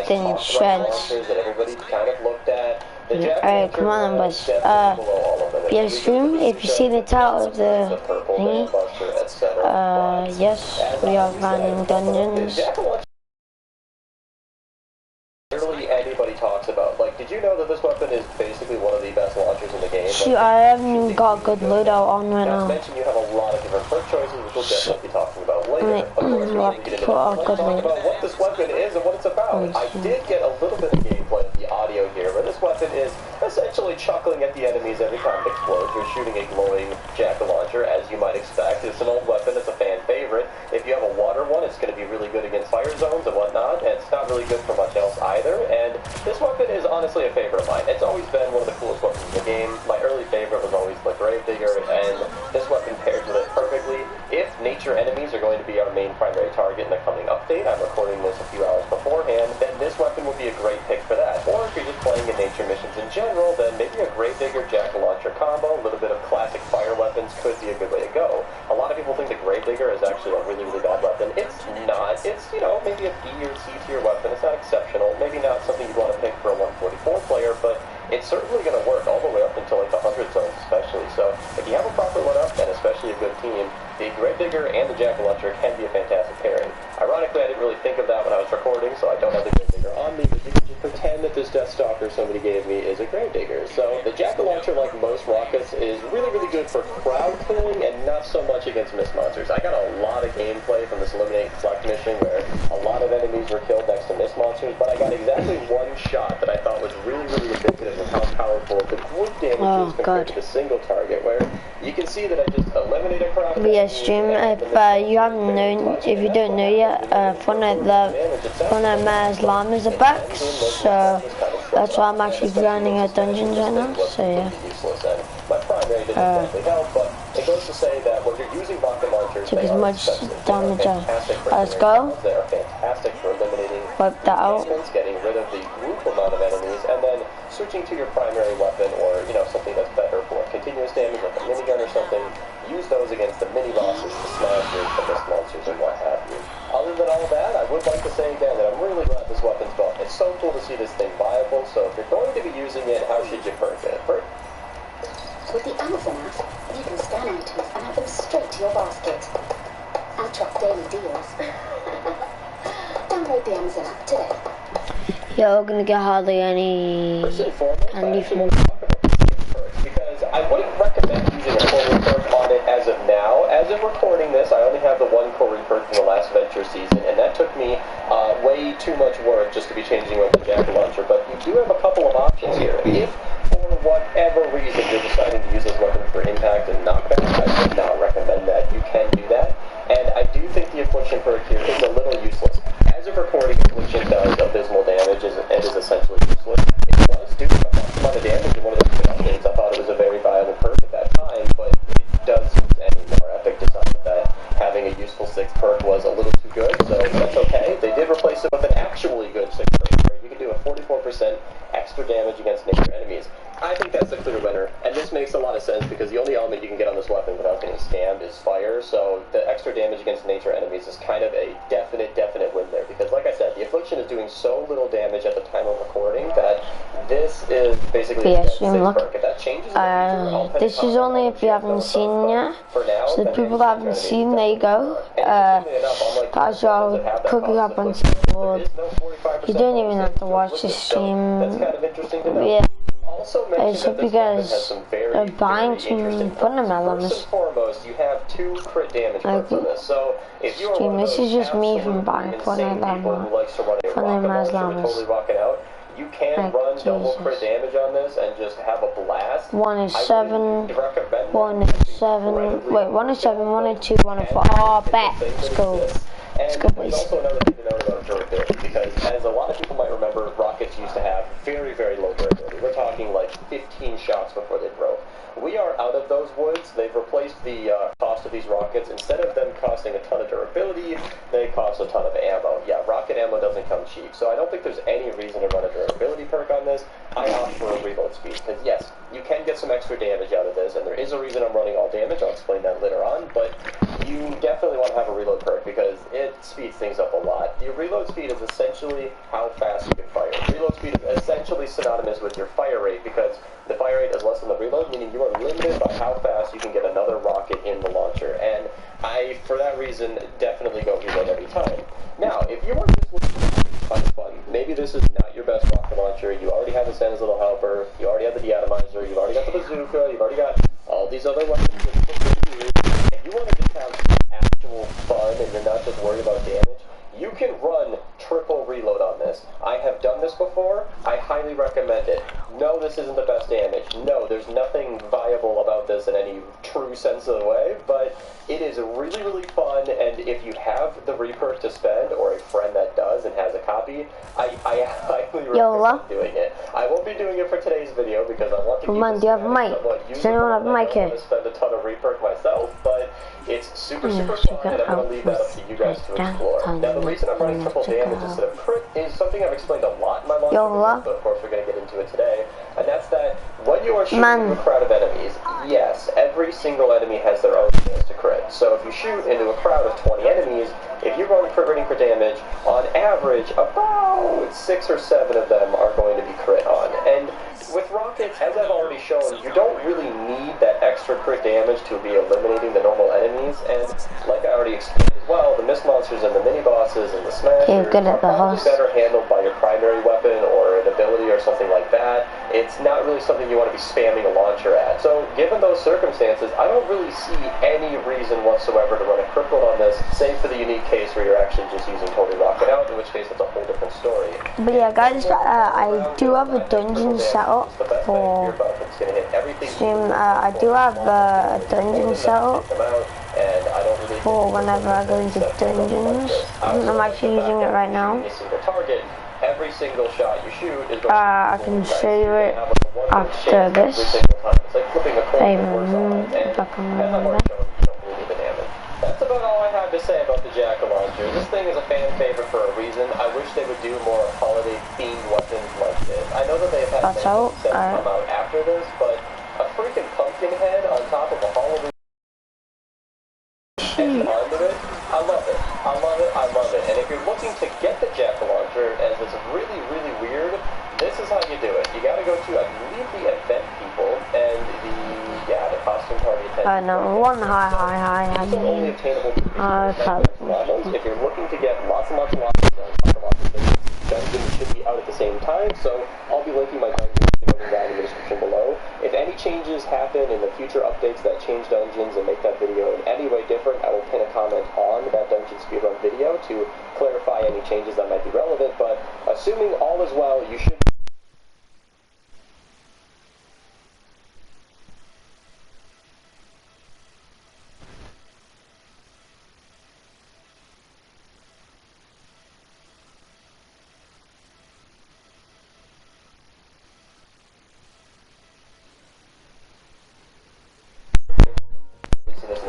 in shreds. Alright, come on then, boys. Yeah, stream, if you see the title of the thingy, yes, we are running dungeons. Literally anybody talks about. Like, did you know that this weapon is basically one of the best launchers in the game? Shoot, I haven't even got a good loadout on right now. Not to mention you have a lot of different perk choices, which we'll definitely be talking about later. Wait, Of course, we need to get into talk about what this weapon is and what it's about. I did get a little bit of gameplay of the audio here, where this weapon is essentially chuckling at the enemies every time it explodes. You're shooting a glowing jack-o'-lantern, as you might expect. It's an old weapon, it's a fan favorite. If you have a water one, it's going to be really good against fire zones and whatnot, and it's not really good for much else either. And this weapon is honestly a favorite of mine. It's always been one of the coolest weapons in the game. My early favorite was always the Gravedigger, and this weapon pairs with it perfectly. If nature enemies are going to be our main primary target in the coming update, I'm recording this a few hours beforehand, then this weapon would be a great pick for that. Or if you're just playing in nature missions in general, then maybe a Gravedigger jack-o'-lantern combo, a little bit of classic fire weapons could be a good way to go. A lot of people think the Gravedigger is actually a really, really bad weapon. It's not. It's, you know, maybe a B or C tier weapon. It's not exceptional. Maybe not something you'd want to pick for a 144 player, but it's certainly going to work all the way up until like the 100 zones especially. So if you have a proper lineup and especially a good team, the Gravedigger and the jack-o'-lantern can be a fantastic pairing. Ironically, I didn't really think of that when I was recording, so I don't have the Gravedigger on me, but you can just pretend that this Deathstalker somebody gave me is a Gravedigger. So the jack-o'-lantern, like most rockets, is really, really good for crowd killing and not so much against mist monsters. I got a lot of gameplay from this Eliminate Select mission where a lot of enemies were killed next to mist monsters, but I got exactly one shot that I thought was really, really indicative of how powerful the group damage is compared to the single target, where you can see that I just eliminated a crowd. Yeah, stream, if you haven't known, if you don't know yet, Fortnite Mayor's Llamas are back, so that's why I'm actually running a dungeons right now, so yeah. Took as much damage out. Let's go. Wipe that out. Getting rid of the group amount of enemies, and then switching to your primary weapon, or you know, something that's better for continuous damage, like a minigun or something. Use those against the mini bosses, the smashers, the mist monsters, and what have you. Other than all that, I would like to say again that I'm really glad this weapon's built. It's so cool to see this thing viable. So if you're going to be using it, how should you perk it? With the Amazon app, you can scan items and add them straight to your basket. And track daily deals. Download the Amazon app today. You're gonna get hardly any candy from because I wouldn't recommend using a core perk on it as of now. As of recording this, I only have the one core perk from the last Venture season, and that took me way too much work just to be changing over the jack-o'-lantern. But you do have a couple of options here. If for whatever reason you're deciding to use this weapon for impact and knockback, I would not recommend that. You can do that, and I do think the Affliction perk here is a little useless. As of recording, Affliction does abysmal damage and is essentially useless. It does do a lot of damage in one of those updates. I thought it was a very viable perk at that time, but it does anymore. Epic decided that having a useful 6th perk was a little too good, so that's okay. They did replace it with an actually good 6th perk where you can do a 44% extra damage against nature enemies. I think that's the clear winner, and this makes a lot of sense because the only element you can get on this weapon without getting scammed is fire, so the extra damage against nature enemies is kind of a definite win there, because like I said, the Affliction is doing so little damage at the time of recording that this is basically a perk. If that changes in the future, this is only if you haven't seen yet, so the people that haven't seen, there you go. Guys, I'll quickly up on board. You don't even have to watch the stream. Yeah. It's because they're buying some fundamentals. First and foremost, you have 2 crit damage perks on this. So if you are this is just me from buying fundamentals. Totally rocking out. You can run double crit damage on this and just have a blast. 1 is 7, 1 is 7, wait, 1 is 7, 1 is 2, 1 is 4. Oh, bet. Let's go. Let's go, please. There's also another thing to note about durability, because as a lot of people might remember, rockets used to have very, very low durability. We're talking like 15 shots before they broke. We are out of those woods. They've replaced the cost of these rockets. Instead of them costing a ton of durability, they cost a ton of ammo. Yeah, rocket ammo doesn't come cheap, so I don't think there's any reason to run a durability perk on this. I opt for a reload speed, because yes, you can get some extra damage out of this, and there is a reason I'm running all damage. I'll explain that later on, but you definitely want to have a reload perk, because it's speeds things up a lot. Your reload speed is essentially how fast you can fire. Reload speed is essentially synonymous with your fire rate because the fire rate is less than the reload, meaning you are limited by how fast you can get another rocket in the launcher. And I, for that reason, definitely go reload every time. Now, if you are just looking for fun, maybe this is not your best rocket launcher, you already have the Santa's Little Helper, you already have the Deatomizer, you've already got the bazooka, you've already got all these other weapons, and you want to just have actual fun and you're not just worried about damage, you can run triple reload on this. I have done this before. I highly recommend it. No, this isn't the best damage. No, there's nothing viable about this in any true sense of the way, but it is really, really fun, and if you have the repurchase to spend, or a friend that does and has a copy, I highly recommend doing it. I won't be doing it for today's video because I want to keep do you have a mic? Does anyone have a mic here? I want to spend a ton of repurchase myself, but it's super fun, and I'm going to leave that up to you guys to explore. Now, the reason I'm running triple damage instead of crit is something I've explained a lot in my launch videos, but of course we're going to get into it today, and that's that when you are shooting into a crowd of enemies, yes, every single enemy has their own chance to crit. So if you shoot into a crowd of 20 enemies, if you're going crit rating for damage, on average, about 6 or 7 of them are going to be crit on. And with rockets, as I've already shown, you don't really need that extra crit damage to be eliminating the normal enemies, and like I already explained as well, the mist monsters and the mini-bosses and the smashers are probably better handled by your primary weapon or an ability or something like that. It's not really something you want to be spamming a launcher at. So given those circumstances, I don't really see any reason whatsoever to run a crippled on this, save for the unique case where you're actually just using Totally Rocket Out, in which case it's a whole different story. But yeah, guys, I do have a dungeon set up for stream. I do have a dungeon set up for whenever I go into dungeons. I'm actually using it right now. Every single shot you shoot is going I can show you it after this. That's about all I have to say about the Jack-O-Lantern. This thing is a fan favorite for a reason. I wish they would do more holiday-themed weapons like this. I know that they've had many sets come out after this, but a freaking pumpkin head on top of a Halloween arm of it, I love it. I love it. I love it. And if you're looking to get the Jack-O-Lantern, as it's really, really weird, this is how you do it. You gotta go to, I believe, the event people and the costume party attendants. Number one, hi. These are only obtainable if you're looking to get lots and lots of things. Dungeons should be out at the same time, so I'll be linking my dungeons down in the description below. If any changes happen in the future updates that change dungeons and make that video in any way different, I will pin a comment on that dungeon speedrun video to clarify any changes that might be relevant, but assuming all is well, you should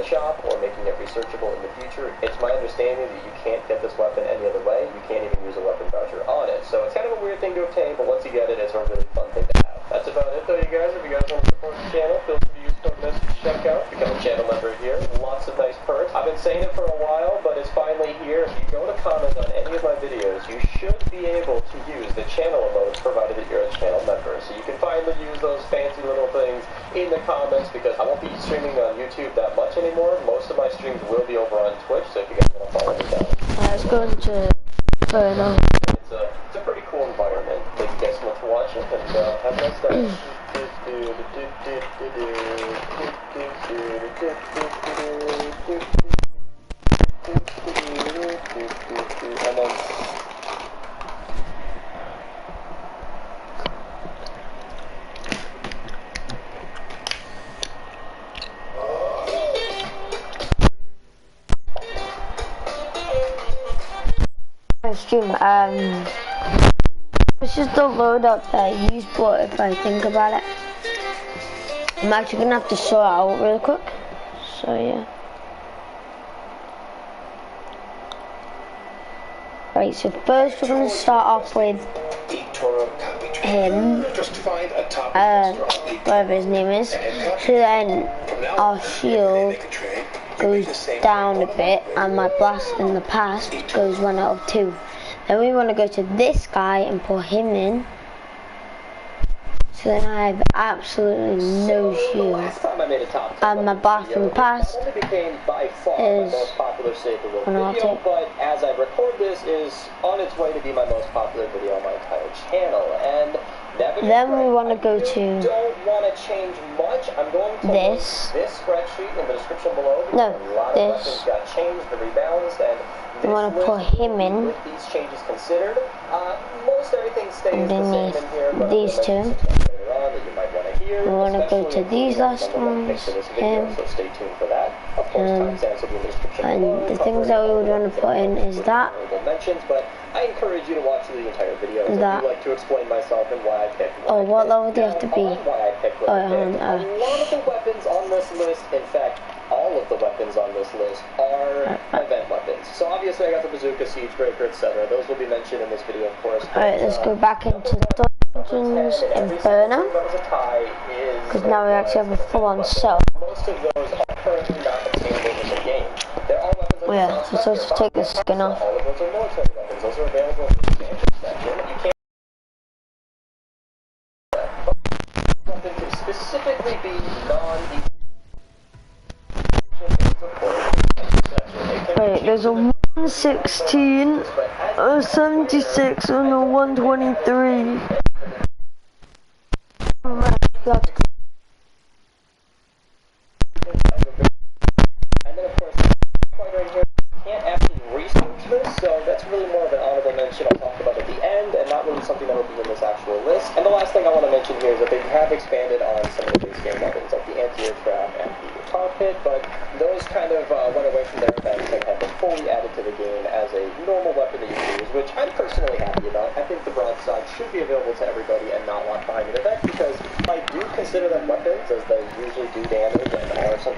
shop or making it researchable in the future. It's my understanding that you can't get this weapon any other way. You can't even use a weapon voucher on it. So it's kind of a weird thing to obtain, but once you get it, it's a really fun thing to have. That's about it though, you guys. If you guys want to support the channel, feel free to use code message checkout. Become a channel member here. Lots of nice perks. I've been saying it for a while, but it's finally here. If you go to comment on any of my videos, you should be able to use the channel emotes provided that you're a channel member. So you can finally use those fancy little things in the comments, because I won't be streaming on YouTube that much anymore. Most of my streams will be over on Twitch, so if you guys want to follow me down. Let's go into further. It's a pretty cool environment. Thank you guys so much for watching, and have a nice day. And then stream, it's just the load up that I use, but if I think about it, I'm actually gonna have to sort it out real quick. So yeah. Right, so first we're gonna start off with him, whatever his name is. So then our shield goes down a bit, and my blast in the past goes 1 out of 2. Then we want to go to this guy and put him in. So then I have absolutely no shield. And my blast in the past is Fanatic. But as I record this, is on its way to be my most popular video on my entire channel. And then we want to go to don't want to change much. I'm going to this spreadsheet in the description below. No, a lot this. of weapons got changed, rebalanced, and we want to put him in. With these changes considered, most everything stays Underneath the same in here. But these two. We want to go to these last ones, him, so stay tuned for that. Of course, timestamps will be in the description and below. the things that we would want to put in is that, mentions, but I encourage you to watch the entire video. So that. I like to explain myself and why I picked Oh, what level do you have to be? Why I picked what I picked. A lot of the weapons on this list, in fact, all of the weapons on this list are event weapons. So obviously I got the bazooka, siegebreaker, etc. Those will be mentioned in this video, of course. Alright, let's go back into Dungeons Inferno, because now we actually have a full-on cell. Most of those are currently not obtainable in the game. There are weapons Oh yeah, so let's take the skin off. all of those are military weapons. Those are available in the expansion section. You can't weapon to specifically be Wait, there's a 116, a 76, and a 123. Oh man, that's good. And then of course, right here, you can't actually research this, so that's really more of an honorable mention I'll talk about at the end, and not really something that will be in this actual list. And the last thing I want to mention here is that they have expanded on some of the base game weapons, like the anti-air trap and the tar pit, but those kind of went away from their events and have been fully added to the game as a normal weapon that you can use, which I'm personally happy about. I think the broadside should be available to everybody and not locked behind an event, because I do consider them weapons, as they usually do damage and are something